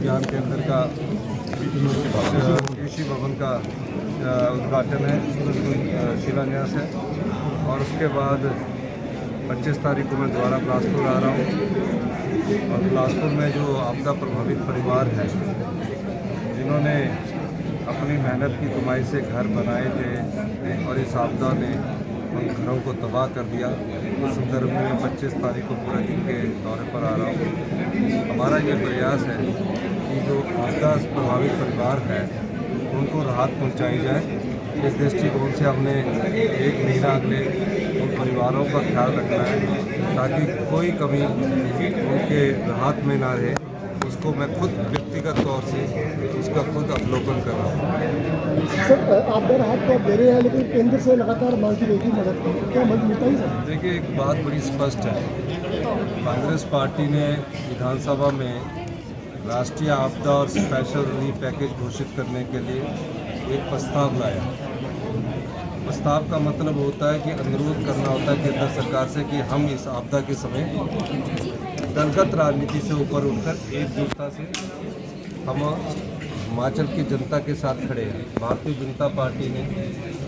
विज्ञान केंद्र का कृषि भवन का उद्घाटन है, शिलान्यास है। और उसके बाद 25 तारीख को मैं दोबारा बिलासपुर आ रहा हूँ। और बिलासपुर में जो आपदा प्रभावित परिवार हैं, जिन्होंने अपनी मेहनत की कमाई से घर बनाए थे और इस आपदा ने उन घरों को तबाह कर दिया, इस संदर्भ में 25 तारीख को पूरे दिन के दौरे पर आ रहा हूँ। हमारा ये प्रयास है कि जो आपदा प्रभावित परिवार है उनको राहत पहुँचाई जाए। इस दृष्टिकोण से हमने एक महीना अगले उन परिवारों का ख्याल रखना है ताकि कोई कमी उनके राहत में ना रहे। उसको मैं खुद व्यक्तिगत तौर से उसका खुद अवलोकन कर रहा हूँ। सर, आपदा राहत तो आप दे रहे हैं, लेकिन केंद्र से लगातार मांग की गई मदद की, क्या मदद मिलता ही सर? देखिए, एक बात बड़ी स्पष्ट है। कांग्रेस पार्टी ने विधानसभा में राष्ट्रीय आपदा और स्पेशल रिलीफ पैकेज घोषित करने के लिए एक प्रस्ताव लाया। प्रस्ताव का मतलब होता है कि अनुरोध करना होता है केंद्र सरकार से कि हम इस आपदा के समय दलगत राजनीति से ऊपर उठकर एकजुटता से हम हिमाचल की जनता के साथ खड़े हैं। भारतीय जनता पार्टी ने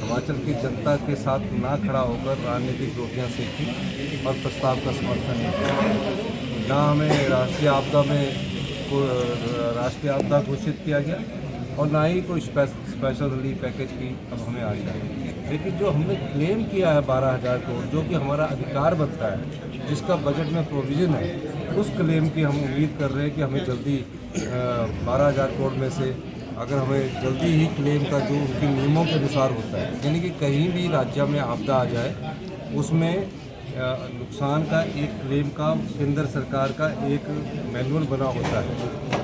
हिमाचल की जनता के साथ ना खड़ा होकर राजनीतिक रोटियां सेकी और प्रस्ताव का समर्थन नहीं किया। ना हमें राष्ट्रीय आपदा घोषित किया गया और ना ही कोई स्पेशल रिलीफ पैकेज की अब हमें आई है। लेकिन जो हमने क्लेम किया है 12,000 करोड़, जो कि हमारा अधिकार बनता है, जिसका बजट में प्रोविज़न है, उस क्लेम की हम उम्मीद कर रहे हैं कि हमें जल्दी 12,000 करोड़ में से अगर हमें जल्दी ही क्लेम का जो उनके नियमों के अनुसार होता है, यानी कि कहीं भी राज्य में आपदा आ जाए उसमें नुकसान का एक क्लेम का केंद्र सरकार का एक मैनुअल बना होता है,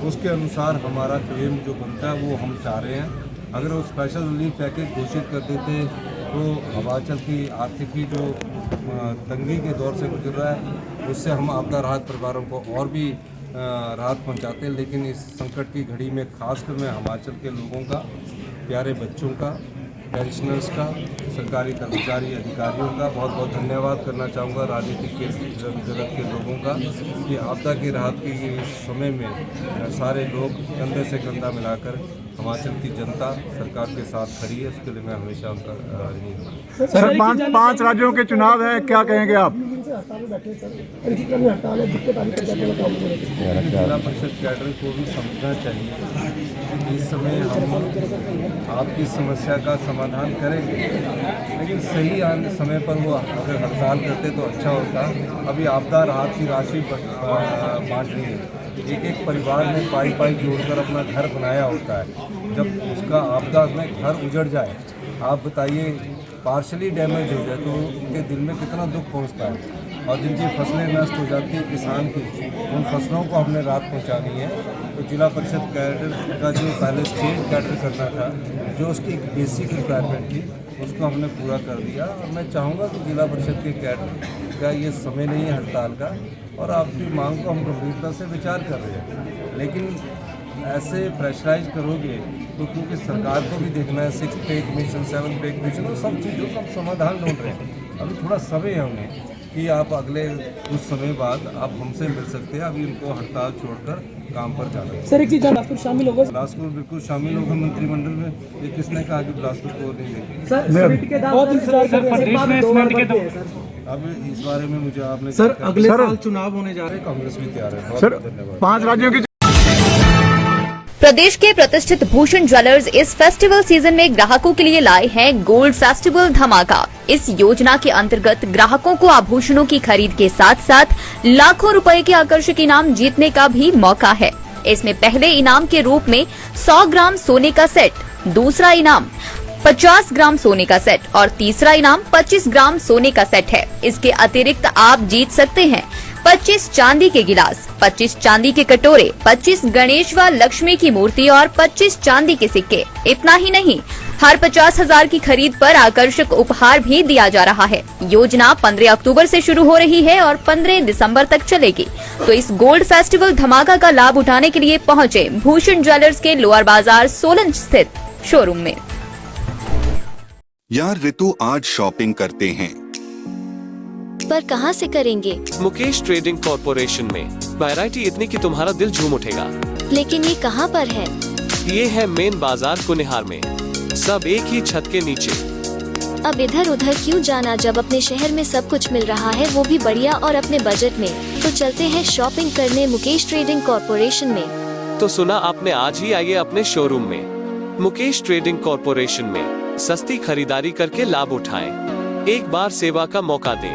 उसके अनुसार हमारा क्लेम जो बनता है वो हम चाह रहे हैं। अगर वो स्पेशल रिलीफ पैकेज घोषित कर देते तो हिमाचल की आर्थिकी जो तंगी के दौर से गुजर रहा है उससे हम आपदा राहत परिवारों को और भी राहत पहुंचाते हैं। लेकिन इस संकट की घड़ी में खासकर मैं हिमाचल के लोगों का, प्यारे बच्चों का, पेंशनर्स का, सरकारी कर्मचारी अधिकारियों का बहुत बहुत धन्यवाद करना चाहूँगा, राजनीतिक के जगत के लोगों का, कि आपदा की राहत के इस समय में सारे लोग कंधे से कंधा मिलाकर हिमाचल की जनता सरकार के साथ खड़ी है। उसके लिए मैं हमेशा उनका ऋणी हूँ। सर, पांच राज्यों के चुनाव है, क्या कहेंगे आप? जिला परिषद कैडर को भी समझना चाहिए इस समय हम आपकी समस्या का समाधान करेंगे, लेकिन सही समय पर वो अगर हड़ताल करते तो अच्छा होता। अभी आपदा राहत की राशि बांटनी है, एक परिवार ने पाई जोड़कर अपना घर बनाया होता है। जब उसका आपदा में घर उजड़ जाए, आप बताइए, पार्शली डैमेज हो जाए तो उनके दिल में कितना दुख पहुंचता है। और जिनकी फसलें नष्ट हो जाती हैं किसान की, उन फसलों को हमने राहत पहुंचानी है। तो जिला परिषद कैडर का जो पहले स्टेट कैडर करना था, जो उसकी एक बेसिक रिक्वायरमेंट थी, उसको हमने पूरा कर दिया। और मैं चाहूँगा कि जिला परिषद के कैडर का ये समय नहीं है हड़ताल का, और आपकी मांग को हम गंभीरता से विचार कर रहे हैं। लेकिन ऐसे प्रेशराइज करोगे तो क्योंकि सरकार को भी देखना है, 6 पे कमीशन, 7 पे कमीशन, तो सब चीज़ों का समाधान ढूंढ रहे हैं। अभी थोड़ा समय है उन्हें कि आप अगले कुछ समय बाद आप हमसे मिल सकते हैं। अभी उनको हड़ताल छोड़कर काम पर जाना है। सर, एक चीज़, बिलासपुर शामिल होगा? बिलासपुर बिल्कुल शामिल होगा मंत्रिमंडल में। ये किसने कहा कि बिलासपुर को नहीं देंगे? अब इस बारे में मुझे आपने सर, अगले साल चुनाव होने जा रहे हैं, कांग्रेस भी तैयार है। बहुत सर, धन्यवाद। 5 राज्यों की प्रदेश के प्रतिष्ठित भूषण ज्वेलर्स इस फेस्टिवल सीजन में ग्राहकों के लिए लाए हैं गोल्ड फेस्टिवल धमाका। इस योजना के अंतर्गत ग्राहकों को आभूषणों की खरीद के साथ साथ लाखों रुपए के आकर्षक इनाम जीतने का भी मौका है। इसमें पहले इनाम के रूप में 100 ग्राम सोने का सेट, दूसरा इनाम 50 ग्राम सोने का सेट और तीसरा इनाम 25 ग्राम सोने का सेट है। इसके अतिरिक्त आप जीत सकते हैं 25 चांदी के गिलास, 25 चांदी के कटोरे, 25 गणेश व लक्ष्मी की मूर्ति और 25 चांदी के सिक्के। इतना ही नहीं, हर 50,000 की खरीद पर आकर्षक उपहार भी दिया जा रहा है। योजना 15 अक्टूबर से शुरू हो रही है और 15 दिसंबर तक चलेगी। तो इस गोल्ड फेस्टिवल धमाका का लाभ उठाने के लिए पहुंचे भूषण ज्वेलर्स के लोअर बाजार सोलन स्थित शोरूम में। यार ऋतु, आज शॉपिंग करते हैं, पर कहां से करेंगे? मुकेश ट्रेडिंग कॉर्पोरेशन में वैरायटी इतनी कि तुम्हारा दिल झूम उठेगा। लेकिन ये कहाँ पर है? ये है मेन बाजार कुनिहार में, सब एक ही छत के नीचे। अब इधर उधर क्यों जाना जब अपने शहर में सब कुछ मिल रहा है, वो भी बढ़िया और अपने बजट में। तो चलते हैं शॉपिंग करने मुकेश ट्रेडिंग कॉर्पोरेशन में। तो सुना आपने, आज ही आइए अपने शोरूम में मुकेश ट्रेडिंग कॉर्पोरेशन में सस्ती खरीदारी करके लाभ उठाएं। एक बार सेवा का मौका दें।